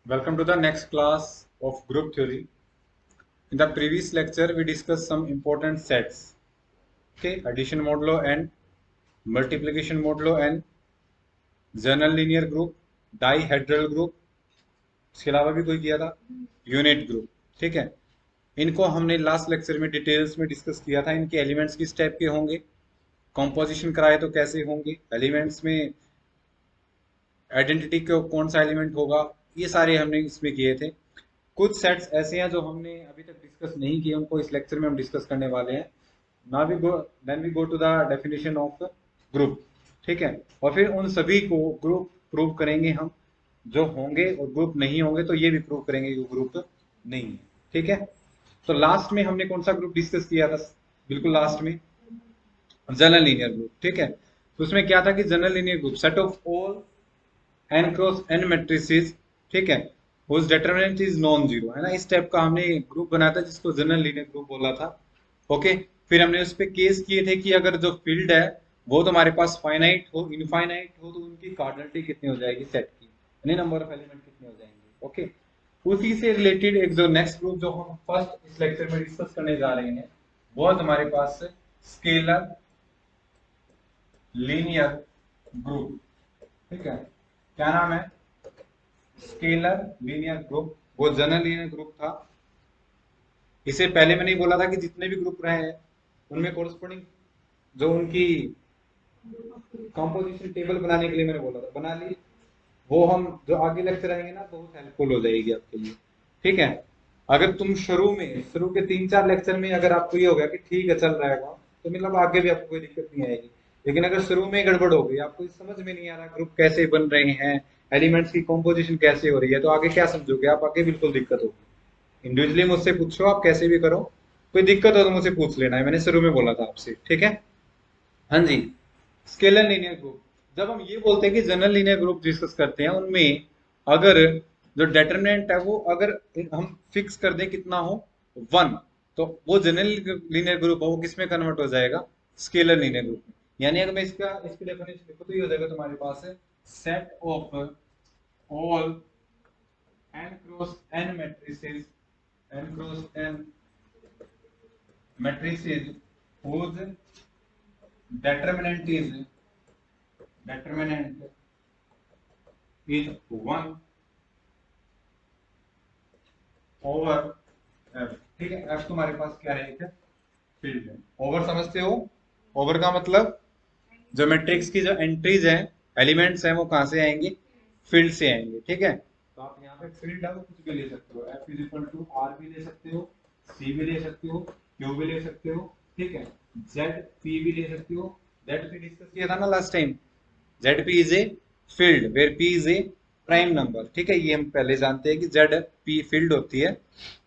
Welcome to the next class of group theory. In the previous lecture, we discussed some important sets. Okay, addition modulo and multiplication modulo and general linear group, dihedral group. इसके अलावा भी कोई किया था unit group. ठीक है, इनको हमने लास्ट लेक्चर में डिटेल्स में डिस्कस किया था. इनके एलिमेंट्स किस टाइप के होंगे, कॉम्पोजिशन कराए तो कैसे होंगे, एलिमेंट्स में आइडेंटिटी को कौन सा एलिमेंट होगा, ये सारे हमने इसमें किए थे. कुछ सेट्स ऐसे हैं जो हमने अभी तक डिस्कस नहीं किए, उनको इस लेक्चर में हम डिस्कस करने वाले हैं. Now we go then we go to the definition of group. ठीक है, और फिर उन सभी को ग्रुप प्रूव करेंगे हम, जो होंगे, और ग्रुप नहीं होंगे तो ये भी प्रूव करेंगे कि ग्रुप नहीं है. ठीक है, तो लास्ट में हमने कौन सा ग्रुप डिस्कस किया था, बिल्कुल लास्ट में जनरल लीनियर ग्रुप. ठीक है, तो उसमें क्या था कि general linear group set of all n cross n matrices. ठीक है, whose determinant is non zero, है ना. इस टाइप का हमने ग्रुप बनाया था जिसको जनरल लीनियर ग्रुप बोला था. ओके, फिर हमने उस पे केस किए थे कि अगर जो फील्ड है वो तुम्हारे पास फाइनाइट हो, इनफाइनाइट हो, तो उनकी कार्डिनलिटी कितनी हो जाएगी सेट की, यानी नंबर ऑफ एलिमेंट कितने हो जाएंगे. ओके, उसी से रिलेटेड एक जो नेक्स्ट ग्रुप जो हम फर्स्ट इस लेक्चर में डिस्कस करने जा रहे हैं, वो है तुम्हारे पास स्केलर लीनियर ग्रुप. ठीक है, क्या नाम है, स्केलर लीनियर ग्रुप. वो जनरल लीनियर ग्रुप था. इसे पहले मैंने बोला था कि जितने भी ग्रुप रहे हैं उनमें कोरस्पोंडिंग जो उनकी कंपोजिशन टेबल बनाने के लिए मैंने बोला था, बना ली. वो हम जो आगे लेक्चर आएंगे ना, बहुत हेल्पफुल हो जाएगी आपके लिए. ठीक है, अगर तुम शुरू के 3-4 लेक्चर में अगर आपको ये हो गया कि ठीक है चल रहा है काम, तो मतलब आगे भी आपको कोई दिक्कत नहीं आएगी. लेकिन अगर शुरू में गड़बड़ हो गई, आपको समझ में नहीं आ रहा ग्रुप कैसे बन रहे हैं, एलिमेंट्स की कॉम्पोजिशन कैसे हो रही है, तो आगे क्या समझोगे आप, आगे बिल्कुल दिक्कत होगी. इंडिविजुअली मुझसे पूछो, आप कैसे भी करो, कोई दिक्कत हो तो मुझसे पूछ लेना है, मैंने शुरू में बोला था आपसे. ठीक है, हाँ जी. स्केलर लीनियर ग्रुप, जब हम ये बोलते हैं कि जनरल लीनियर ग्रुप डिस्कस करते हैं, उनमें अगर जो डिटरमिनेंट है वो अगर हम फिक्स कर दें कितना हो, 1, तो वो जनरल लीनियर ग्रुप है, वो किस में कन्वर्ट हो जाएगा, स्केलर लीनियर ग्रुप में. यानी अगर मैं इसकी डेफिनेशन लिखूं तो ये हो जाएगा तुम्हारे पास set of all n cross n matrices, n cross n matrices whose determinant is 1 over f. ठीक है, f तुम्हारे पास क्या है, एक फील्ड है. ओवर समझते हो, ओवर का मतलब जो मैट्रिक्स की जो एंट्रीज है, एलिमेंट्स हैं, वो कहां से आएंगे, फील्ड से आएंगे. ठीक है, तो आप यहाँ पे फील्ड है वो कुछ भी ले सकते हो, f is equal to R भी ले सकते हो, c भी ले सकते हो, q भी ले सकते हो. ठीक है, z p भी ले सकते हो. z p डिस्कस किया था ना last time. Z P is a field where P is a prime number. ठीक है, ये हम पहले जानते हैं कि जेड पी फील्ड होती है,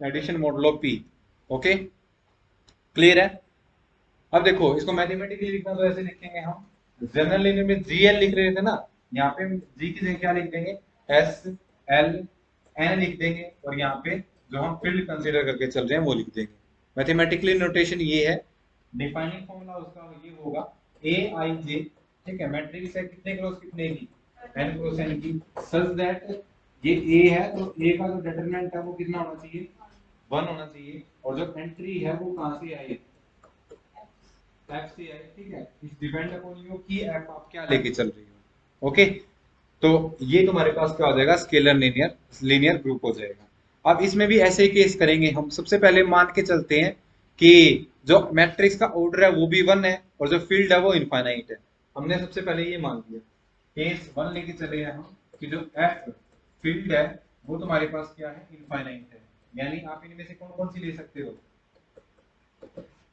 addition modulo P. Okay, clear है. अब देखो, इसको मैथमेटिकली लिखना तो ऐसे लिखेंगे हम, जनरल लिनियर में जीएल लिख रहे थे ना, यहाँ पे हम जी की जगह क्या लिख देंगे, एस एल एन लिख देंगे, और यहाँ पे जो हम फील्ड कंसीडर करके चल रहे हैं वो लिख देंगे. मैथमेटिकली नोटेशन ये है, डिफाइनिंग फॉर्मूला उसका ये होगा ए आई जे. ठीक है, मैट्रिक्स है कितने क्रॉस कितने की, एन क्रॉस एन की, सच दैट ये ए है तो ए का जो डिटरमिनेंट है वो कितना होना चाहिए, 1 होना चाहिए, और जो एंट्री है वो कहां से आई, एफ से आई. ठीक है, इस डिपेंड अपॉन यू की एफ आप क्या लेके चल रही हो. ओके, तो ये तुम्हारे पास क्या हो जाएगा, स्केलर लीनियर लीनियर ग्रुप हो जाएगा. अब इसमें भी ऐसे ही केस करेंगे हम. सबसे पहले मान के चलते हैं कि जो मैट्रिक्स का ऑर्डर है वो भी 1 है, और जो फील्ड है वो इनफाइनाइट है. हमने सबसे पहले ये मान लिया, केस 1 लेके चले हैं हम, कि जो एफ फील्ड है वो तुम्हारे पास क्या है, इनफाइनाइट है. यानी आप इनमें से कौन कौन सी ले सकते हो,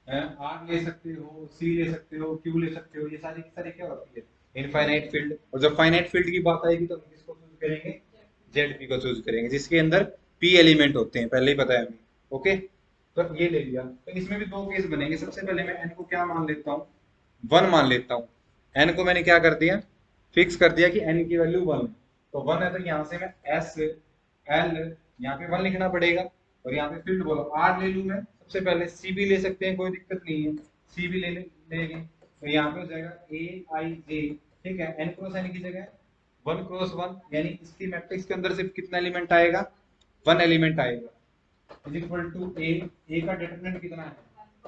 आर ले सकते हो, सी ले सकते हो, क्यू ले सकते हो, ये सारी की सारी क्या होती है, इनफाइनाइट फील्ड. और जब फाइनाइट फील्ड की बात आएगी तो हम किसको चूज करेंगे, जेड पी को चूज करेंगे, जिसके अंदर पी एलिमेंट होते हैं, पहले ही पता है हमें. ओके, तो ये ले लिया. तो इसमें भी दो केस बनेंगे. सबसे पहले मैं एन को क्या मान लेता हूँ, 1 मान लेता हूँ. एन को मैंने क्या कर दिया, फिक्स कर दिया कि एन की वैल्यू 1 है, तो 1 है, तो यहाँ से मैं एस एल यहाँ पे 1 लिखना पड़ेगा, और यहाँ पे फील्ड बोलो आर ले लूं मैं. सबसे पहले सी भी ले सकते हैं, कोई दिक्कत नहीं है, सी भी लेंगे, तो यहाँ पे हो जाएगा ए आई जे. ठीक है, एन क्रॉस एन की जगह 1 क्रॉस 1 यानी इसकी मैट्रिक्स के अंदर सिर्फ कितना एलिमेंट आएगा, 1 एलिमेंट आएगा, इज इक्वल टू ए का डिटरमिनेंट कितना है,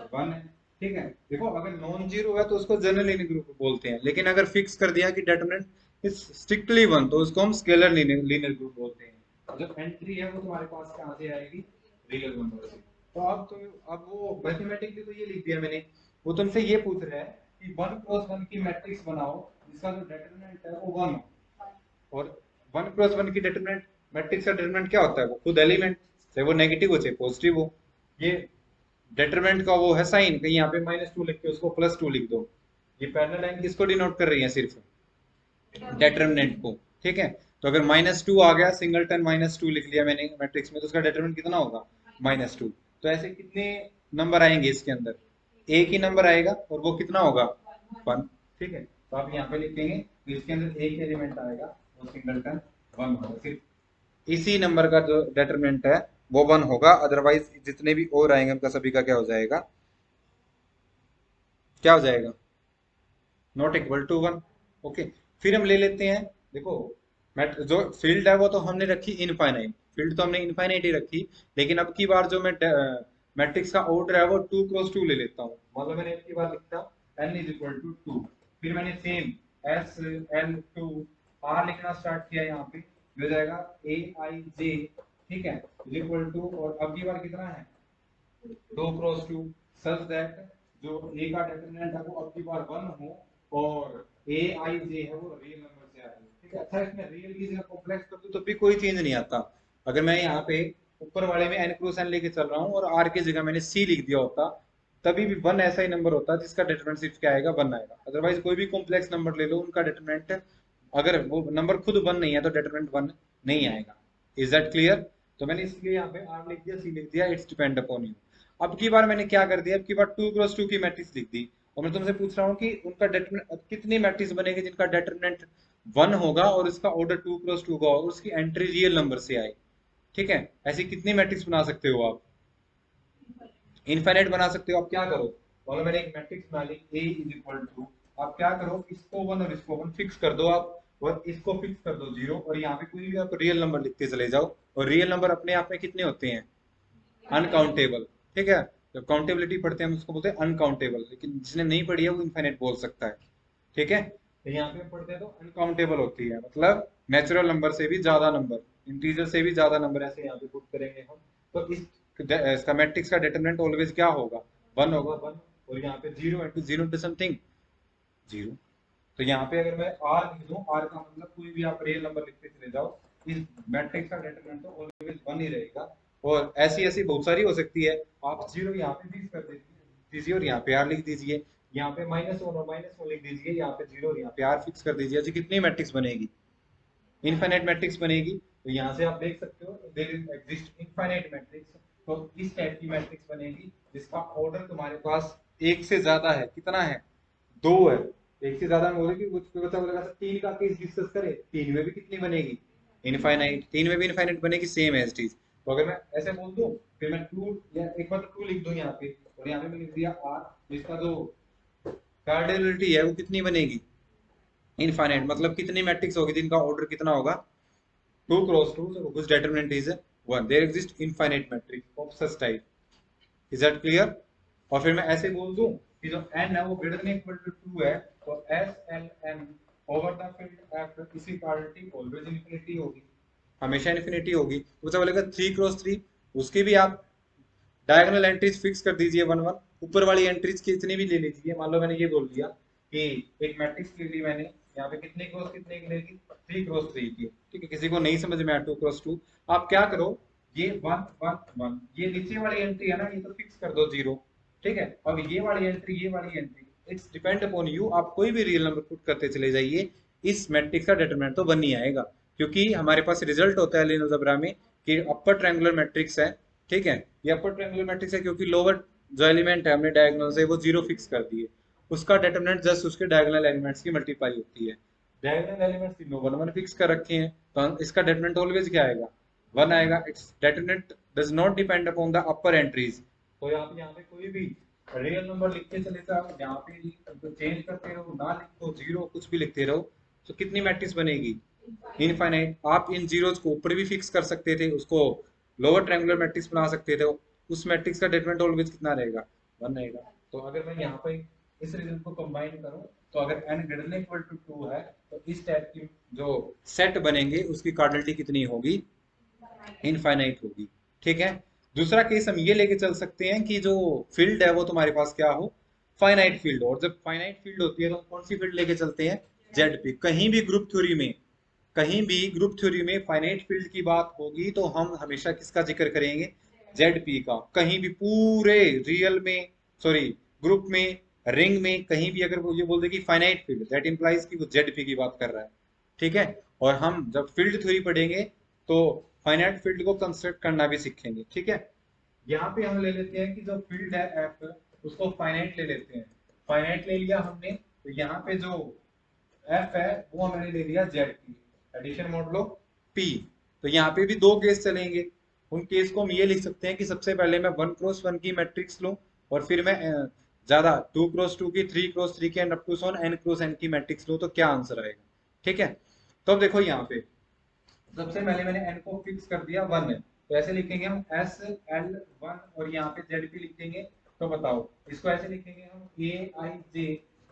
1 है। ठीक है, देखो अगर नॉन जीरो है तो उसको जनरल लीनियर ग्रुप बोलते हैं, लेकिन अगर फिक्स कर दिया कि डिटरमिनेंट इज स्ट्रिक्टली 1 तो उसको हम स्केलर लीनियर ग्रुप बोलते हैं। और जो एंट्री है वो तुम्हारे पास कहाँ से आएगी, रियल नंबर से। तो अब वो मैथमेटिकली तो ये लिख दिया मैंने, वो तुमसे ये पूछ रहा है कि 1 क्रॉस 1 की मैट्रिक्स बनाओ जिसका जो डिटरमिनेंट है वो 1 हो। और 1 क्रॉस 1 की डिटरमिनेंट मैट्रिक्स का डिटरमिनेंट क्या होता है, वो खुद एलिमेंट, चाहे वो नेगेटिव हो चाहे पॉजिटिव हो। ये डिटरमिनेंट का वो है साइन, कहीं यहाँ पे -2 लिख के उसको +2 लिख दो। ये पैरेलल लाइन किसको डिनोट कर रही है, सिर्फ डिटरमिनेंट को। ठीक है, तो अगर -2 आ गया, सिंगलटन -2 लिख लिया मैंने मैट्रिक्स में, तो उसका डिटरमिनेंट कितना होगा, -2। तो ऐसे कितने नंबर आएंगे इसके अंदर, एक ही नंबर आएगा और वो कितना होगा, 1। ठीक है, तो आप यहाँ पे लिखेंगे तो इसके अंदर एक एलिमेंट आएगा, वो सिंगलटन 1 होगा, सिर्फ इसी नंबर का जो डिटरमिनेंट है वो 1 होगा, अदरवाइज जितने भी और आएंगे उनका सभी का क्या हो जाएगा, क्या हो जाएगा, नॉट इक्वल टू 1। ओके, फिर हम ले लेते हैं, देखो जो फील्ड है वो तो हमने रखी इनफाइनाइट, फील्ड तो हमने इनफाइनाइट ही रखी, लेकिन अब की बार जो मैं मैट्रिक्स का ऑर्डर है वो 2 क्रॉस 2 ले लेता हूँ। मतलब मैंने अब की बार लिखा n इज इक्वल टू 2, फिर मैंने सेम s l 2 r लिखना स्टार्ट किया, यहाँ पे हो जाएगा a i j, ठीक है, इज इक्वल टू, और अब की बार कितना है 2 क्रॉस 2, सच दैट जो a का डिटरमिनेंट है वो अब की बार 1 हो और a i j है वो रियल नंबर से आए। ठीक है, अच्छा इसमें रियल की जगह कॉम्प्लेक्स कर दूं तो भी कोई चेंज नहीं आता। अगर मैं यहाँ पे ऊपर वाले में n क्रॉस n लेके चल रहा हूँ और r की जगह मैंने c लिख दिया होता, तभी भी 1 ऐसा ही नंबर होता जिसका डिटरमिनेंट सिर्फ क्या आएगा, 1 आएगा। अदरवाइज कोई भी कॉम्प्लेक्स नंबर ले लो, उनका डिटरमिनेंट अगर वो नंबर खुद 1 नहीं है तो डिटरमिनेंट 1 नहीं आएगा। Is that clear? तो मैंने इसलिए यहाँ पे r लिख दिया, c लिख दिया, इट्स डिपेंड अपॉन यू। अब की बार मैंने क्या कर दिया, अब की बार 2 क्रॉस 2 की मैट्रिक्स लिख दी, और मैं तुमसे पूछ रहा हूँ कि उनका डिटरमिनेंट कितनी मैट्रिक्स बनेगी जिनका डिटरमिनेंट 1 होगा और इसका ऑर्डर 2 क्रॉस 2 का होगा, उसकी एंट्री रियल नंबर से आए। ठीक है, ऐसी कितनी मैट्रिक्स बना सकते हो आप, इनफाइनाइट बना सकते हो। आप क्या करो, बोलो मैंने एक मैट्रिक्स बना ली a इज इक्वल टू, आप क्या करो, इसको 1 और इसको 1 फिक्स कर दो आप, और इसको फिक्स कर दो 0, और यहाँ पे कोई भी आप रियल नंबर लिखते चले जाओ, और रियल नंबर अपने आप में कितने होते हैं, अनकाउंटेबल। ठीक है, जब काउंटेबिलिटी पढ़ते हैं हम उसको बोलते हैं अनकाउंटेबल, लेकिन जिसने नहीं पढ़ी है वो इनफाइनाइट बोल सकता है। ठीक है, तो यहाँ पे पढ़ते हैं तो अनकाउंटेबल होती है, मतलब नेचुरल नंबर से भी ज्यादा नंबर, इंटीजर से भी ज्यादा नंबर, ऐसे यहाँ पे पुट करेंगे हम। तो इसका मैट्रिक्स का डिटरमिनेंट ऑलवेज क्या होगा, 1 होगा, 1, और यहाँ पे 0 इंटू 0 इंटू समथिंग 0। तो यहाँ पे अगर मैं r लिख दूं, r का मतलब कोई भी आप रियल नंबर लिखते चले जाओ, इस मैट्रिक्स का डिटरमिनेंट तो ऑलवेज 1 ही रहेगा। और ऐसी ऐसी बहुत सारी हो सकती है, आप 0 यहाँ पे फिक्स कर दीजिए और यहाँ पे r लिख दीजिए, यहाँ पे -1 और -1 लिख दीजिए, यहाँ पे 0 और यहाँ पे r फिक्स कर दीजिए। ऐसी कितनी मैट्रिक्स बनेगी, इनफाइनाइट मैट्रिक्स बनेगी। तो यहाँ से आप देख सकते हो there is exist infinite matrix. तो इस टाइप की मैट्रिक्स बनेगी जिसका ऑर्डर तुम्हारे पास एक से ज्यादा है, कितना है, 2 है। एक से ज्यादा में बोले कि कुछ बच्चा बोलेगा सर 3 का केस डिस्कस करें, 3 में भी कितनी बनेगी, इनफाइनाइट, 3 में भी इनफाइनाइट बनेगी, सेम एज इट इज। तो अगर मैं ऐसे बोल दूं, फिर मैं 2 या एक बार 2 लिख दूं यहाँ पे, और यहाँ पे मैं लिख दिया r, जिसका जो कार्डिनलिटी है वो कितनी बनेगी, इनफाइनाइट। मतलब कितनी मैट्रिक्स होगी जिनका ऑर्डर कितना होगा, 2 cross 2, so whose determinant is 1। There exists infinite matrix of such type। Is that clear? और फिर मैं ऐसे बोल दूं कि जो n है वो ग्रेटर देन इक्वल टू 2 है, तो s l n over the field f इसी क्वांटिटी ऑलवेज इंफिनिटी होगी, हमेशा इंफिनिटी होगी। तो बच्चा बोलेगा 3 क्रॉस 3, उसके भी आप डायगोनल एंट्रीज फिक्स कर दीजिए 1 1, ऊपर वाली एंट्रीज की इतनी भी ले लीजिए। मान लो मैंने ये बोल दिया कि एक मैट्रिक्स ले ली मैंने, यहाँ पे कितने क्रॉस कितने की लेगी, 3 क्रॉस 3 की। ठीक है, किसी को नहीं समझ में आया 2 क्रॉस 2, आप क्या करो, ये 1 1 1, ये नीचे वाली एंट्री है ना, ये तो फिक्स कर दो 0। ठीक है, अब ये वाली एंट्री, ये वाली entry, it's depend upon you, आप कोई भी रियल नंबर पुट करते चले जाइए, इस मैट्रिक्स का डिटरमिनेंट तो 1 नहीं आएगा, क्योंकि हमारे पास रिजल्ट होता है लिनियर अलजेब्रा में कि अपर ट्रायंगुलर मैट्रिक्स है। ठीक है, ये अपर ट्रायंगुलर मैट्रिक्स है क्योंकि लोअर जो एलिमेंट है हमने डायगोनल से वो 0 फिक्स कर दिए, उसका डिटरमिनेंट जस्ट उसके डायगोनल एलिमेंट्स की मल्टीप्लाई होती है। डायगोनल एलिमेंट्स तीनों 1 1 फिक्स कर रखे हैं, तो इसका डिटरमिनेंट ऑलवेज क्या आएगा, 1 आएगा। It's determinant does not depend upon the upper entries. तो यहाँ पे कोई भी रियल नंबर लिखते चले जाओ, यहाँ पे तो चेंज करते रहो, ना लिखो 0, कुछ भी लिखते रहो, तो कितनी मैट्रिक्स बनेगी, इनफाइनाइट। आप इन जीरोज को ऊपर भी फिक्स कर सकते थे, उसको लोअर ट्रायंगुलर मैट्रिक्स बना सकते थे, उस मैट्रिक्स का डिटरमिनेंट ऑलवेज कितना रहेगा, 1 रहेगा। तो अगर मैं यहाँ पे इस रिजल्ट को कंबाइन करूं, तो अगर n greater than equal to 2 है, तो इस टाइप की जो सेट बनेंगे उसकी कार्डिनलिटी कितनी होगी, इनफाइनाइट होगी। ठीक है। दूसरा केस हम ये लेके चल सकते हैं कि जो फील्ड है वो तुम्हारे पास क्या हो, फाइनाइट फील्ड। और जब फाइनाइट फील्ड होती है तो हम कौन सी फील्ड लेके चलते हैं, जेड पी। कहीं भी ग्रुप थ्योरी में, कहीं भी ग्रुप थ्योरी में फाइनाइट फील्ड की बात होगी तो हम हमेशा किसका जिक्र करेंगे, जेड पी का। कहीं भी पूरे रियल में, सॉरी ग्रुप में, रिंग में, कहीं भी अगर वो ये बोल दे कि फाइनाइट फील्ड, दैट इंप्लाइज कि वो जेड पी की बात कर रहा है। ठीक है। और हम जब फील्ड थ्योरी पढ़ेंगे तो फाइनाइट फील्ड को कंस्ट्रक्ट करना भी सीखेंगे। ठीक है। यहाँ पे हम ले लेते हैं कि जो फील्ड है एफ, उसको फाइनाइट ले लेते हैं। फाइनाइट ले लिया हमने, तो यहाँ पे जो एफ है वो हमने ले लिया Z P, addition modulo P. तो यहाँ पे भी दो केस चलेंगे। उन केस को हम ये लिख सकते हैं कि सबसे पहले मैं 1x1 की मैट्रिक्स लूं, और फिर मैं ज्यादा 2x2 की, 3x3 की, and up to Son n×n की मैट्रिक्स लूं, तो क्या आंसर आएगा। ठीक है। तो अब देखो यहाँ पे सबसे पहले मैंने n को फिक्स कर दिया 1 है, तो ऐसे लिखेंगे हम एस एल 1, और यहाँ पे जेड पी लिखेंगे। तो बताओ इसको ऐसे लिखेंगे हम, A I J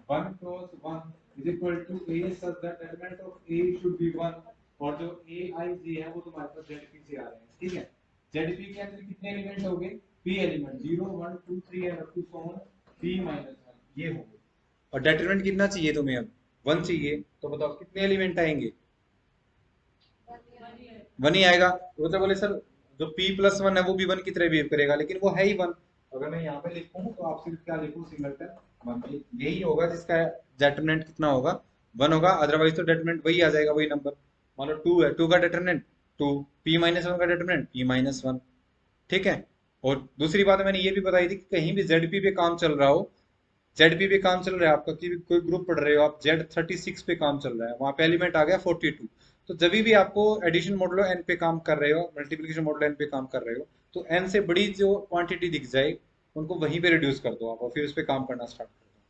1x1 is equal to a such that element of A should be 1, और जो ए आई जे है वो तुम्हारे पास जेड पी से आ रहे हैं। ठीक है। जेड पी के अंदर कितने एलिमेंट हो गए, P element, 0 1 2 3 and up to so on P minus 1, ये हो गए। और डिटरमिनेंट कितना चाहिए तुम्हें, अब 1 चाहिए। तो बताओ कितने एलिमेंट आएंगे, 1 ही आएगा। तो मतलब बोले सर जो p+1 है वो भी 1 की तरह बिहेव करेगा, लेकिन वो है ही 1। अगर मैं यहाँ पे लिखूं तो आप सिर्फ क्या लिखूं, सिंगलटन 1, यही होगा जिसका डिटरमिनेंट कितना होगा, 1 होगा। अदरवाइज तो डिटरमिनेंट वही आ जाएगा, वही नंबर। मान लो 2 है, 2 का डिटरमिनेंट 2, p-1 का डिटरमिनेंट p-1। ठीक है। और दूसरी बात मैंने ये भी बताई थी कि कहीं भी जेड पी पे काम चल रहा हो, जेड पी पे काम चल रहा है आपका, कि कोई ग्रुप पढ़ रहे हो आप, Z36 पे काम चल रहा है, वहां पे एलिमेंट आ गया 42, तो जब भी आपको एडिशन मॉडुलो n पे काम कर रहे हो, मल्टीप्लिकेशन मॉडुलो n पे काम कर रहे हो, तो n से बड़ी जो क्वांटिटी दिख जाए उनको वहीं पे रिड्यूस कर दो आप, और फिर उस पे काम करना स्टार्ट कर दो।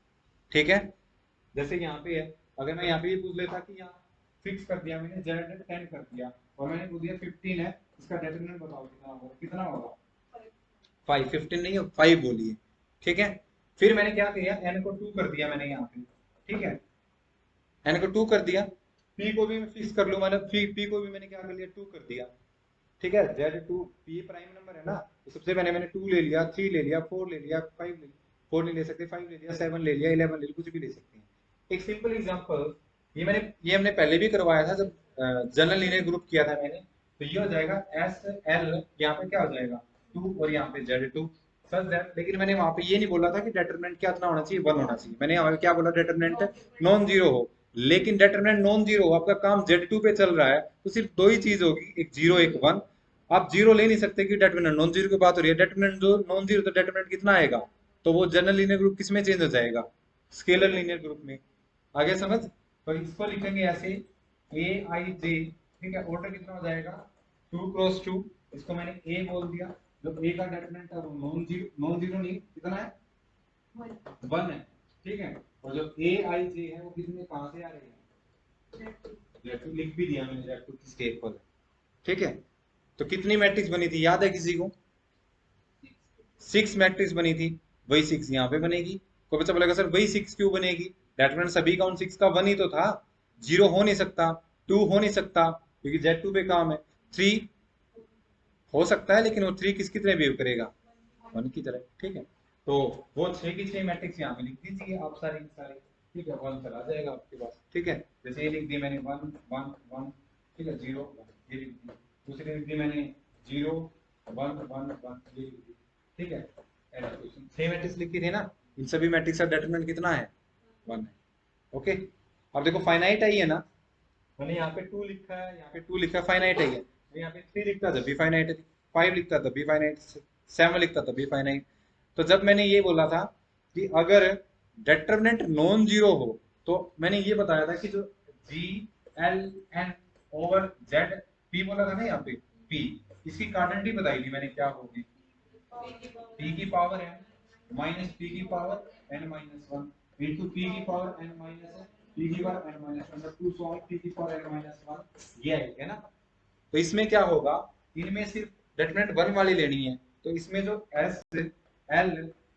ठीक है। जैसे यहाँ पे है, अगर मैं यहाँ पे ये पूछ लेता कि यहाँ फिक्स कर दिया मैंने, Z 10 कर दिया, और मैंने पूछ दिया 15 है, इसका डिटरमिनेंट बताओ कितना होगा, कितना होगा 5, 15 नहीं है 5 बोलिए। ठीक है। फिर मैंने क्या किया, n को 2 कर दिया मैंने यहाँ पे। ठीक है। n को 2 कर दिया, p को भी मैं फिक्स कर लूं, मतलब p को भी मैंने क्या कर लिया, 2 कर दिया। ठीक है। Z2 p प्राइम नंबर है ना, तो सबसे पहले मैंने 2 ले लिया, 3 ले लिया, 4 ले लिया, 5 ले लिया, 4 नहीं ले सकते, 5 ले लिया, 7 ले लिया, 11 ले लिया, कुछ भी ले सकते हैं। एक सिंपल एग्जांपल, ये हमने पहले भी करवाया था जब जनरल लीनियर ग्रुप किया था मैंने। तो ये हो जाएगा एस एल, यहाँ पे क्या हो जाएगा 2, और यहाँ पे Z2 सच दैट। लेकिन मैंने वहां पे ये नहीं बोला था कि डिटरमिनेंट क्या इतना होना चाहिए, 1 होना चाहिए। मैंने यहाँ पे क्या बोला, डिटरमिनेंट नॉन जीरो हो। लेकिन डिटरमिनेंट नॉन जीरो हो, आपका काम Z2 पे चल रहा है, तो सिर्फ दो ही चीज होगी, एक 0 एक 1। आप जीरो ले नहीं सकते कि डिटरमिनेंट नॉन जीरो की बात हो रही है, डिटरमिनेंट जो नॉन जीरो, तो डिटरमिनेंट कितना आएगा, तो वो जनरल लीनियर ग्रुप किस में चेंज हो जाएगा, स्केलर लीनियर ग्रुप में। आगे समझ। तो इसको लिखेंगे ऐसे ए आई जे। ठीक है। ऑर्डर कितना हो जाएगा 2x2, इसको मैंने ए बोल दिया। जो ए का डिटरमिनेंट है वो नॉन जीरो नहीं, कितना है 1 है। ठीक है। और जो ए आई जे है वो कितने, कहां से आ रही है, Z2 लिख भी दिया मैंने, Z2 किसके इक्वल है। ठीक है। तो कितनी मैट्रिक्स बनी थी, याद है किसी को, 6 मैट्रिक्स बनी थी। वही 6 यहाँ पे बनेगी। कोई बच्चा बोलेगा सर वही 6 क्यों बनेगी, डेटरमिनेंट सभी का उन 6 का 1 ही तो था, 0 हो नहीं सकता, 2 हो नहीं सकता, क्योंकि Z2 पे काम है। 3 हो सकता है, लेकिन वो 3 किसकी तरह बिहेव करेगा, 1 की तरह। ठीक है। तो वो 6 की 6 मैट्रिक्स यहाँ पे लिख दीजिए आप सारी की सारी। ठीक है। 1 चला जाएगा आपके पास। ठीक है। जैसे ये लिख दी मैंने 1 1 1, ठीक है, 0 1, ये लिख दी। दूसरी लिख दी मैंने 0 1 1 1, ये लिख दी। ठीक है। 6 मैट्रिक्स लिखी थी ना, इन सभी मैट्रिक्स का डिटरमिनेंट कितना है, 1 है। ओके। अब देखो फाइनाइट आई है ना, मैंने यहाँ पे 2 लिखा है, यहाँ पे 2 लिखा है, फाइनाइट आई है। मैं यहाँ पे 3 लिखता तब भी फाइनाइट है, 5 लिखता तब भी फाइनाइट, 7 लिखता तब भी फाइनाइट। तो जब मैंने ये बोला था कि अगर डिटरमिनेंट नॉन जीरो हो, तो मैंने ये बताया था कि जो G L N over Z P बोला था ना, यहाँ पे पी, इसकी कार्डिनलिटी बताई थी मैंने, क्या होगी p की पावर m माइनस p की power n minus 1 into p की पावर n माइनस टी की power n minus one, to solve T की पावर n माइनस वन, ये आएगा ना। तो इसमें क्या होगा, इनमें सिर्फ डिटरमिनेंट वन वाली लेनी है, तो इसमें जो S L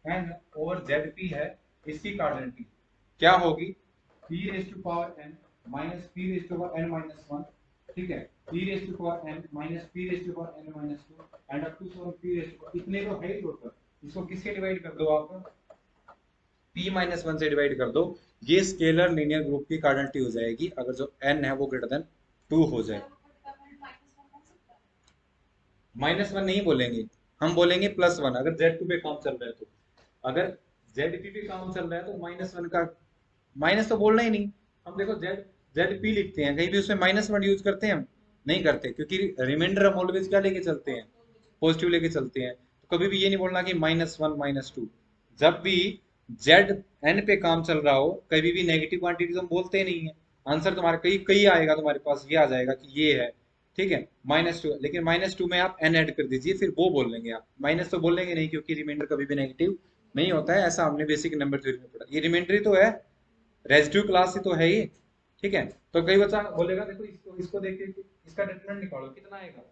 N over Z P है, इसकी कार्डिनलिटी क्या होगी, p raise to power n minus p raise to power n minus one, ठीक है, p raise to power n minus p raise to power n minus two and up to solve p raise to, इतने तो है ही total, इसको किससे divide कर दो आप, p माइनस वन से डिवाइड कर दो, ये स्केलर लीनियर ग्रुप की कार्डिनलिटी हो जाएगी अगर जो n है वो ग्रेटर देन 2 हो जाए। माइनस वन नहीं बोलेंगे, हम बोलेंगे प्लस वन, अगर Z2 पे काम चल रहा है तो, अगर ZP पे काम चल रहा है तो माइनस वन का, माइनस तो बोलना ही नहीं, हम देखो ZP लिखते हैं, कहीं भी उसमें माइनस वन यूज करते हैं हम, नहीं करते, क्योंकि रिमाइंडर हम ऑलवेज क्या लेके चलते हैं, पॉजिटिव लेके चलते हैं, तो कभी भी ये नहीं बोलना कि माइनस वन माइनस टू, जब भी जेड एन पे काम चल रहा हो कभी भी नेगेटिव क्वांटिटी हम बोलते ही नहीं है, आंसर तुम्हारा कई कई आएगा, तुम्हारे पास ये आ जाएगा कि ये है, ठीक है, माइनस टू, लेकिन माइनस टू में आप एन ऐड कर दीजिए, फिर वो बोल लेंगे आप, माइनस तो बोलेंगे नहीं, क्योंकि रिमाइंडर कभी भी नेगेटिव नहीं होता है, ऐसा हमने बेसिक नंबर थ्योरी में पढ़ा, ये रिमाइंडर ही तो है, रेजिड्यू क्लास ही तो है ये, ठीक है। तो कई बच्चा बोलेगा देखो इसको देख के इसका डिटरमिनेंट निकालो, कितना आएगा,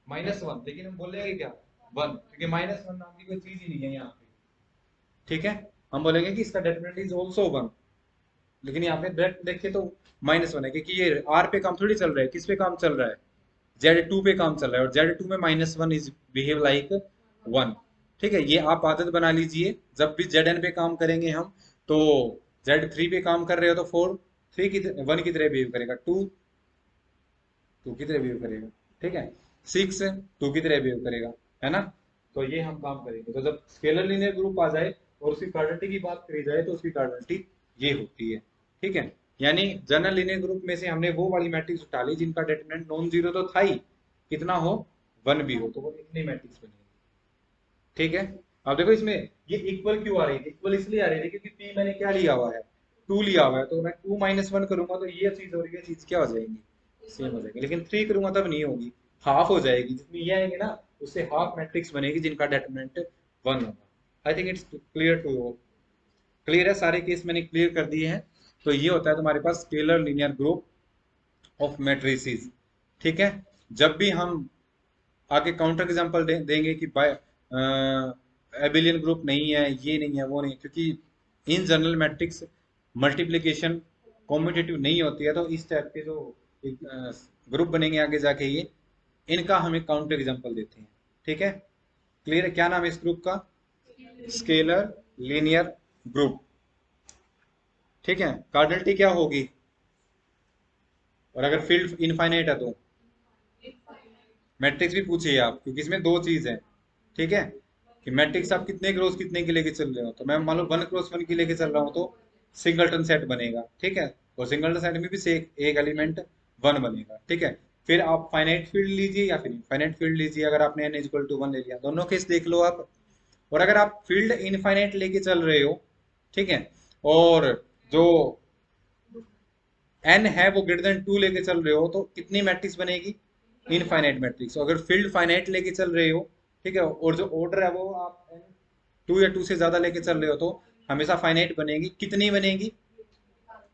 माइनस वन, लेकिन हम बोलेंगे क्या, वन, क्योंकि माइनस वन नाम की कोई चीज ही नहीं है यहाँ पे, ठीक है, हम बोलेंगे कि इसका डिटरमिनेंट इज ऑल्सो वन, लेकिन यहाँ पे डायरेक्ट देखिए तो माइनस वन है, क्योंकि ये आर पे काम थोड़ी चल रहा है, किस पे काम चल रहा है, Z2 पे काम चल रहा है, और Z2 में minus one is behave like one, ठीक है, ये आप आदत बना लीजिए, जब भी Zn पे काम करेंगे हम, तो Z3 पे काम कर रहे हो तो फोर थ्री की वन की तरह बिहेव करेगा, टू टू की तरह बिहेव करेगा, ठीक है, सिक्स टू की तरह बिहेव करेगा, है ना। तो ये हम काम करेंगे, तो जब स्केलर लीनियर ग्रुप आ जाए और उसकी कार्डिनलिटी की बात करी जाए तो उसकी कार्डिनलिटी ये होती है, ठीक है, यानी जनरल लीनियर ग्रुप में से हमने वो वाली मैट्रिक्स उठा ली जिनका डिटरमिनेंट नॉन जीरो तो था ही, कितना हो, वन भी हो, तो वो इतनी मैट्रिक्स बनेगी, ठीक है। अब देखो इसमें ये इक्वल क्यों आ रही थी, इक्वल इसलिए आ रही थी क्योंकि पी मैंने क्या लिया हुआ है, टू लिया हुआ है, तो मैं टू माइनस वन करूंगा तो ये चीज और ये चीज क्या हो जाएंगी, सेम हो जाएगी, लेकिन थ्री करूंगा तब नहीं होगी, हाफ हो जाएगी, जितनी ये आएगी ना उससे हाफ मैट्रिक्स बनेगी जिनका डिटरमिनेंट वन होगा। I think it's clear to, clear है, सारे केस मैंने क्लियर कर दिए हैं। तो ये होता है तुम्हारे पास scalar linear group of matrices, ठीक है। जब भी हम आगे काउंटर एग्जांपल देंगे कि बाय एबिलियन ग्रुप नहीं है, ये नहीं है, वो नहीं है, क्योंकि in general matrix multiplication competitive नहीं होती है, तो इस टाइप के जो ग्रुप बनेंगे आगे जाके ये, इनका हम एक काउंटर एग्जांपल देते हैं, ठीक है। क्लियर है, क्या नाम है इस ग्रुप का, स्केलर लीनियर ग्रुप, ठीक है। कार्डिनलिटी क्या होगी, और अगर फील्ड इनफाइनाइट है तो मैट्रिक्स भी पूछिए आप, क्योंकि इसमें दो चीज है, ठीक है, कि मैट्रिक्स आप कितने क्रॉस कितने के लेके चल रहे हो, तो मैं मान लो वन क्रॉस वन की लेके चल रहा हूँ तो सिंगलटन सेट बनेगा, ठीक है, और सिंगलटन सेट में भी से एक एलिमेंट वन बनेगा, ठीक है। फिर आप फाइनाइट फील्ड लीजिए या फिर इनफाइनाइट फील्ड लीजिए, अगर आपने n इक्वल टू वन ले लिया, दोनों केस देख लो आप। और अगर आप फील्ड इनफाइनाइट लेके चल रहे हो, ठीक है, और जो n है वो ग्रेटर देन टू लेके चल रहे हो, तो कितनी मैट्रिक्स बनेगी, इनफाइनाइट मैट्रिक्स। अगर फील्ड फाइनाइट लेके चल रहे हो, ठीक है, और जो ऑर्डर है वो आप टू या टू से ज्यादा लेके चल रहे हो, तो हमेशा फाइनाइट बनेगी, कितनी बनेगी,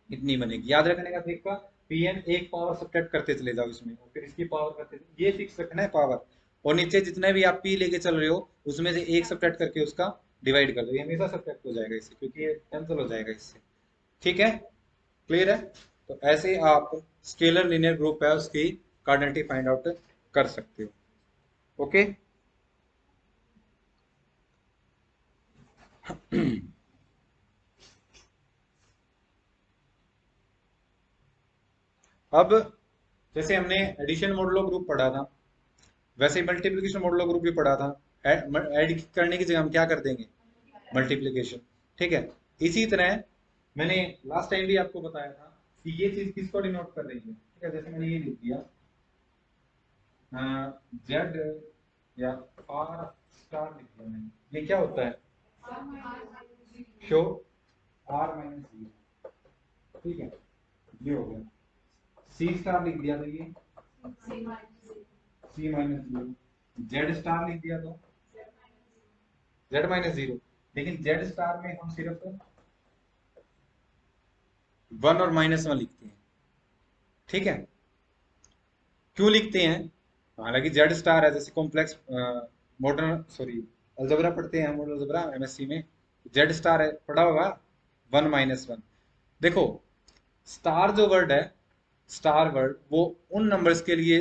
इतनी बनेगी, याद रखने का तरीका, pn एक पावर सब्ट्रैक्ट करते चले जाओ इसमें, और फिर इसकी पावर करते, ये फिक्स रखना है पावर, और नीचे जितने भी आप p लेके चल रहे हो उसमें से एक सब्ट्रैक्ट करके उसका डिवाइड कर दो, ये हमेशा सब्ट्रैक्ट हो जाएगा इससे, क्योंकि ये कैंसिल हो जाएगा इससे, ठीक है, क्लियर है। तो ऐसे आप स्केलर लीनियर ग्रुप है उसकी कार्डिनलिटी फाइंड आउट कर सकते हो, ओके। अब जैसे हमने एडिशन मॉडुलो ग्रुप पढ़ा था, वैसे ही मल्टीप्लिकेशन मॉडुलो ग्रुप भी पढ़ा था, ऐड करने की जगह हम क्या कर देंगे, मल्टीप्लिकेशन, ठीक है। इसी तरह मैंने लास्ट टाइम भी आपको बताया था कि ये चीज किसको डिनोट कर रही है, ठीक है, जैसे मैंने ये लिख दिया जेड या आर स्टार लिख दिया मैंने, ये क्या होता है, शो आर माइनस जीरो, ठीक है, ये हो गया, सी स्टार लिख दिया तो ये सी माइनस जीरो, जेड स्टार लिख दिया तो जेड माइनस जीरो, लेकिन जेड स्टार में हम सिर्फ वन और माइनस वन लिखते हैं, ठीक है। क्यों लिखते हैं? हालांकि जेड स्टार है, जैसे कॉम्प्लेक्स मॉडर्न सॉरी अलजेब्रा पढ़ते हैं हम, मॉडर्न अलजेब्रा एमएससी में, जेड स्टार है पढ़ा होगा, वन माइनस वन। देखो स्टार जो वर्ड है, स्टार वर्ड वो उन नंबर्स के लिए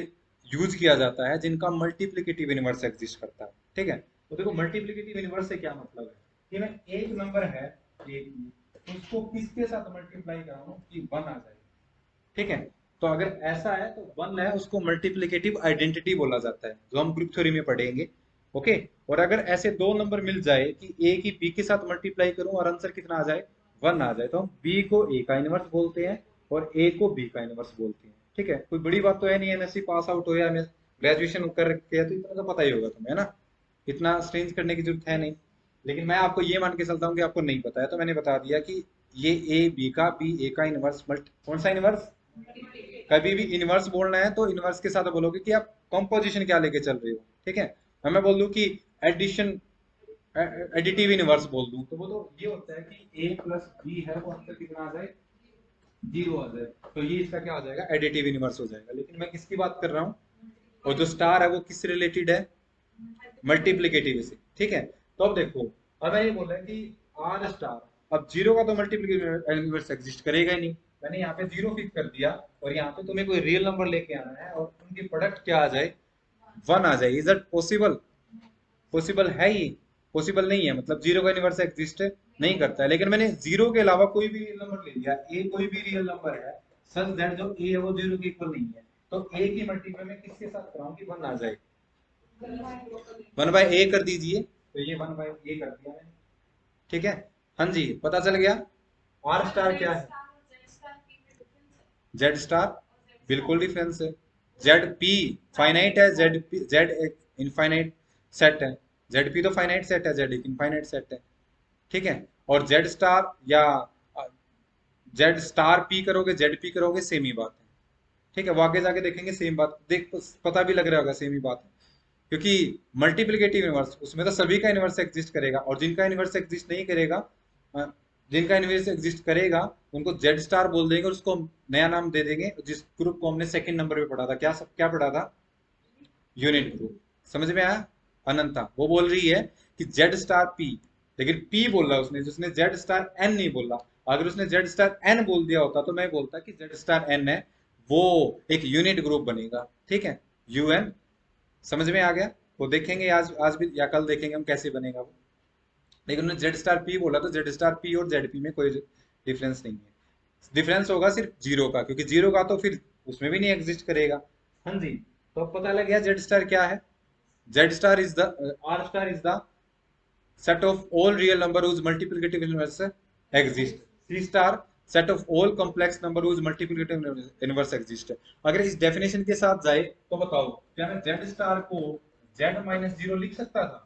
यूज किया जाता है जिनका मल्टीप्लिकेटिव इनवर्स एग्जिस्ट करता है, ठीक है। तो देखो मल्टीप्लिकेटिव इनवर्स से क्या मतलब है कि मैं एक नंबर है, एक उसको किसके साथ मल्टीप्लाई कराऊं कि वन आ जाए, ठीक है। तो अगर ऐसा है तो वन है उसको मल्टीप्लिकेटिव आइडेंटिटी बोला जाता है, जो हम ग्रुप थ्योरी में पढ़ेंगे, ओके। और अगर ऐसे दो नंबर मिल जाए कि ए की बी के साथ मल्टीप्लाई करूं और आंसर कितना आ जाए, वन आ जाए, तो हम बी को ए का इनवर्स बोलते हैं और ए को बी का इनवर्स बोलते हैं, ठीक है। कोई बड़ी बात तो है नहीं, एमएससी पास आउट हो या ग्रेजुएशन कर रखे है तो इतना तो पता ही होगा तुम्हें, है ना, इतना स्ट्रेंज करने की जरूरत है नहीं। लेकिन मैं आपको ये मान के चलता हूँ कि आपको नहीं पता है, तो मैंने बता दिया कि ये ए बी का, बी ए का इनवर्स, मल्टी कौन सा इनवर्स, कभी भी इनवर्स बोलना है तो इनवर्स के साथ बोलोगे कि आप कंपोजिशन क्या लेके चल रहे हो, ठीक है। अब मैं बोल दूं कि एडिशन, एडिटिव इनवर्स बोल दूं तो वो तो ये होता है कि ए प्लस बी है वो आंसर कितना आ जाए, जीरो आ जाए, तो ये इसका क्या हो जाएगा, एडिटिव इनवर्स हो जाएगा। लेकिन मैं किसकी बात कर रहा हूँ, और जो स्टार है वो किससे रिलेटेड है, मल्टीप्लीकेटिव से, ठीक है। तो अब देखो, अब मैं ये बोल रहा है कि आर स्टार, अब जीरो का तो मल्टीप्लीकेटिव इनवर्स एग्जिस्ट करेगा ही नहीं, मैंने यहाँ पे जीरो फिक्स कर दिया, और यहाँ पे तुम्हें कोई रियल नंबर लेके आना है और उनकी प्रोडक्ट क्या आ जाए, वन आ जाए। Is it possible? पॉसिबल है ही? पॉसिबल नहीं है, मतलब जीरो का इनवर्स एग्जिस्ट नहीं करता है। लेकिन मैंने जीरो के अलावा कोई भी रियल नंबर ले लिया, ए कोई भी रियल नंबर है सच दैट जो ए है वो जीरो के इक्वल नहीं है, तो ए की मल्टीप्लाई में किसके साथ कराऊं कि वन आ जाए, वन बाय ए कर दीजिए, तो ये वन बाय ए कर दिया मैंने, ठीक है। हाँ जी, पता चल गया। आर स्टार क्या है, जेड स्टार बिल्कुल डिफरेंस है, जेड पी फाइनाइट है, जेड पी जेड एक इनफाइनाइट सेट है, जेड पी तो फाइनाइट सेट है, जेड एक इनफाइनाइट सेट है, ठीक है। और जेड स्टार या जेड स्टार पी करोगे, जेड पी करोगे, सेम ही बात है, ठीक है। वो आगे जाके देखेंगे, सेम बात देख पता भी लग रहा होगा, सेम ही बात है। क्योंकि मल्टीप्लिकेटिव इनवर्स उसमें तो सभी का इनवर्स एग्जिस्ट करेगा, और जिनका इनवर्स एग्जिस्ट नहीं करेगा, अ, जिनका इनवर्स एग्जिस्ट करेगा उनको जेड स्टार बोल देंगे और उसको नया नाम दे देंगे, जिस ग्रुप को हमने सेकंड नंबर पे पढ़ा था, क्या सब क्या पढ़ा था, यूनिट ग्रुप। समझ में आया? अनंता वो बोल रही है कि जेड स्टार पी, लेकिन पी बोल रहा उसने, जिसने जेड स्टार एन नहीं बोला। अगर उसने जेड स्टार एन बोल दिया होता तो मैं बोलता कि जेड स्टार एन है वो एक यूनिट ग्रुप बनेगा, ठीक है, यूएन। समझ में आ गया? वो देखेंगे आज, आज भी या कल देखेंगे हम कैसे बनेगा वो। लेकिन उन्होंने जेड स्टार पी बोला, तो जेड स्टार पी और जेड पी में कोई डिफरेंस नहीं है, डिफरेंस होगा सिर्फ जीरो का, क्योंकि जीरो का तो फिर उसमें भी नहीं एग्जिस्ट करेगा। हाँ जी, तो अब पता लग गया जेड स्टार क्या है। Z star is the, R star is the set of all real number whose multiplicative inverse exist, C star set of all complex number whose multiplicative inverse exist। अगर इस डेफिनेशन के साथ जाए तो बताओ क्या मैं जेड स्टार को जेड माइनस जीरो लिख सकता था?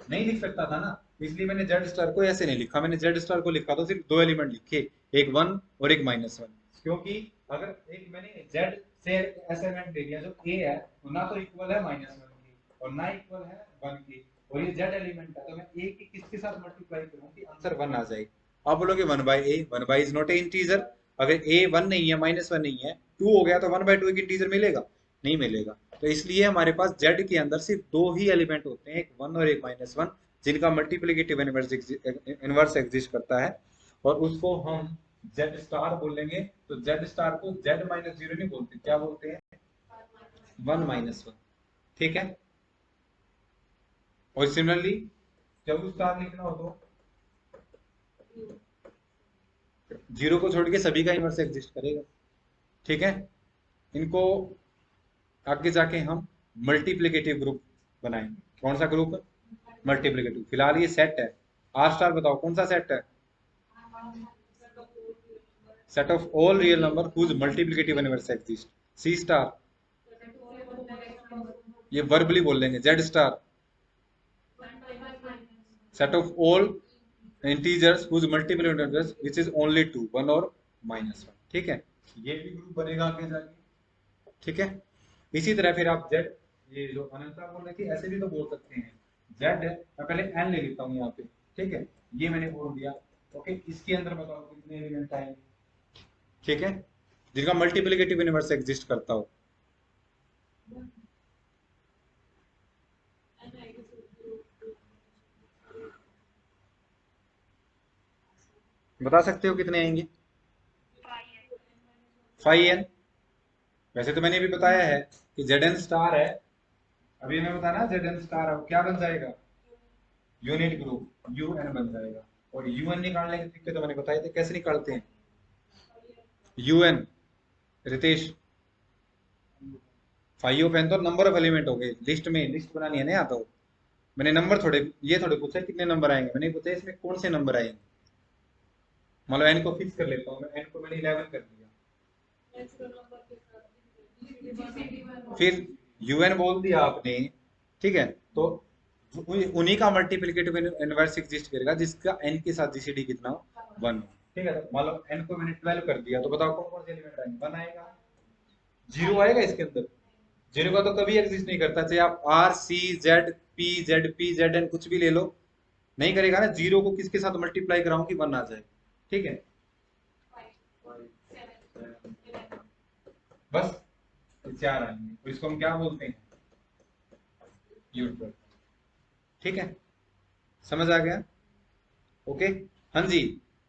नहीं लिख सकता था ना, इसलिए मैंने जेड स्टार को ऐसे नहीं लिखा, मैंने जेड स्टार को लिखा तो सिर्फ दो एलिमेंट लिखे, एक वन और एक माइनस वन। क्योंकि अगर एक मैंने जेड से ऐसा एलिमेंट ले लिया जो ए है, तो ना तो इक्वल है माइनस वन की और ना इक्वल है वन की, और ये जेड एलिमेंट है, तो मैं ए की किसके साथ मल्टीप्लाई करूं कि आंसर वन आ जाए। आप बोलोगे one by A, one by is not a integer, अगर ए वन नहीं है माइनस वन नहीं है, टू हो गया तो वन बाय टू एक इंटीजर मिलेगा, नहीं मिलेगा। तो इसलिए हमारे पास जेड के अंदर सिर्फ दो ही एलिमेंट होते हैं, एक वन और एक माइनस वन, जिनका मल्टीप्लिकेटिव इनवर्स एग्जिस्ट करता है, और उसको हम जेड स्टार बोलेंगे। तो जेड स्टार को जेड माइनस जीरो नहीं बोलते, क्या बोलते हैं, वन माइनस वन, ठीक है। और सिमिलरली जब स्टार लिखना हो तो जीरो को छोड़ के सभी का इनवर्स एग्जिस्ट करेगा, ठीक है। इनको आगे जाके हम मल्टीप्लिकेटिव ग्रुप बनाएंगे। कौन सा ग्रुप? मल्टीप्लिकेटिव। फिलहाल ये सेट है। आर स्टार बताओ कौन सा सेट है? Set of all real number whose multiplicative inverse exist. C star ये वर्बली बोल लेंगे। Z star set of all integers whose multiplicative inverse which is only two, one और माइनस वन, ठीक है। ये भी ग्रुप बनेगा आगे जाके, ठीक है। इसी तरह फिर आप जेड, ये जो अनंता बोल रही थी, ऐसे भी तो बोल सकते हैं। जेड मैं पहले एन ले लेता हूँ यहाँ पे, ठीक है, ये मैंने बोल दिया, ओके। इसके अंदर बताओ कितने एलिमेंट आएंगे, ठीक है, जिनका मल्टीप्लिकेटिव यूनिवर्स एग्जिस्ट करता हो। बता सकते हो कितने आएंगे? 5n। वैसे तो मैंने भी बताया है कि जेड एन स्टार है, अभी मैं बताना जेड एन स्टार है क्या बन जाएगा, यूनिट ग्रुप यू एन बन जाएगा। और यू एन निकालने के तरीके तो मैंने बताए थे, कैसे निकालते हैं यू एन, रितेश। 5 तो नंबर ऑफ एलिमेंट हो गए, लिस्ट में लिस्ट बनानी है ना, या तो मैंने नंबर थोड़े ये थोड़े पूछा कितने नंबर आएंगे, मैंने पूछा इसमें कौन से नंबर आएंगे। मान लो एन को फिक्स कर लेता हूँ मैं, एन को मैंने 11 कर दिया, फिर यूएन बोल दिया आपने, ठीक है, तो उन्हीं का मल्टीप्लिकेटिव इनवर्स एग्जिस्ट करेगा जिसका एन के साथ जीसीडी कितना हो, 1। ठीक है, तो मान लो एन को मैंने 12 कर दिया, तो बताओ कौन कौन से एलिमेंट आएंगे, 1 आएगा, 0 आएगा इसके अंदर, 0 का तो कभी एग्जिस्ट नहीं करता, चाहे आप R C Z P Z N कुछ भी ले लो, नहीं करेगा ना। 0 को किसके साथ मल्टीप्लाई कराऊं कि 1 आ जाए, ठीक है, बस 4 आएंगे, तो इसको हम क्या बोलते हैं, यूनिट। ठीक है, समझ आ गया, ओके। हाँ जी,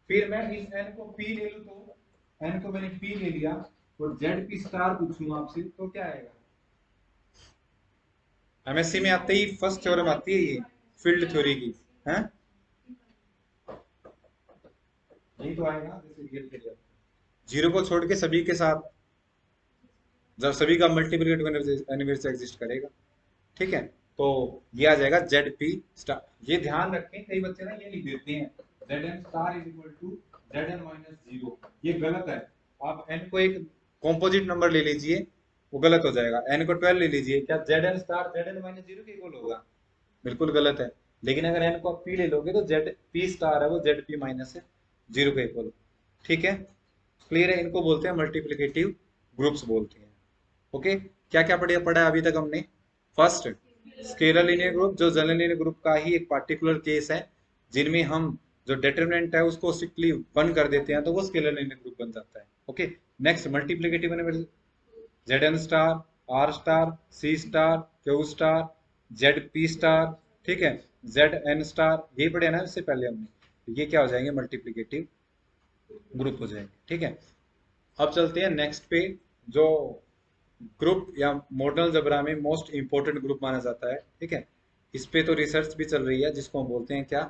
फिर मैं इस एन को पी ले लूं, तो एन को मैंने पी ले लिया और जेड पी स्टार पूछूं आपसे तो क्या आएगा। एमएससी में आते ही फर्स्ट थ्योरम आती है ये फील्ड थ्योरी की, है यही तो आएगा, जैसे रियल के 0 को छोड़ के सभी के साथ, जब सभी का मल्टीप्लिकेटिव यूनिवर्स एग्जिस्ट करेगा, ठीक है, तो ये आ जाएगा जेड पी स्टार। ये ध्यान रखें, कई बच्चे ना ये लिख देते हैं Z N star is equal to Z N minus 0, ये गलत है। आप एन को एक कॉम्पोजिट नंबर ले लीजिए, वो गलत हो जाएगा। एन को 12 ले लीजिए, क्या Z N star Z N minus 0 के इक्वल होगा, बिल्कुल गलत है। लेकिन अगर एन को आप पी ले लोगे तो जेड पी स्टार है वो जेड पी माइनस 0 के इक्वल, ठीक है, क्लियर है। इनको बोलते हैं मल्टीप्लिकेटिव ग्रुप्स बोलते हैं, ओके। क्या क्या पढ़ा है अभी तक हमने, फर्स्ट स्केलर लीनियर ग्रुप, जो जनरल लीनियर ग्रुप का ही एक पार्टिकुलर केस है, जिनमें हम जो डिटरमिनेंट है उसको स्ट्रिक्टली 1 कर देते हैं तो वो स्केलर लीनियर ग्रुप बन जाता है, okay. Next multiplicative Z N star, R star, C star, Q star, Z P star, ठीक है, जेड एन स्टार, ये पढ़े ना इससे पहले हमने, तो ये क्या हो जाएंगे, मल्टीप्लिकेटिव ग्रुप हो जाएंगे, ठीक है। अब चलते हैं नेक्स्ट पे, जो ग्रुप या मॉडर्न अलजेब्रा में मोस्ट इंपोर्टेंट ग्रुप माना जाता है, ठीक है, इस पे तो रिसर्च भी चल रही है, जिसको हम बोलते हैं क्या,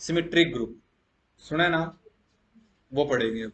सिमेट्रिक ग्रुप, सुना है ना, वो पढ़ेंगे अब।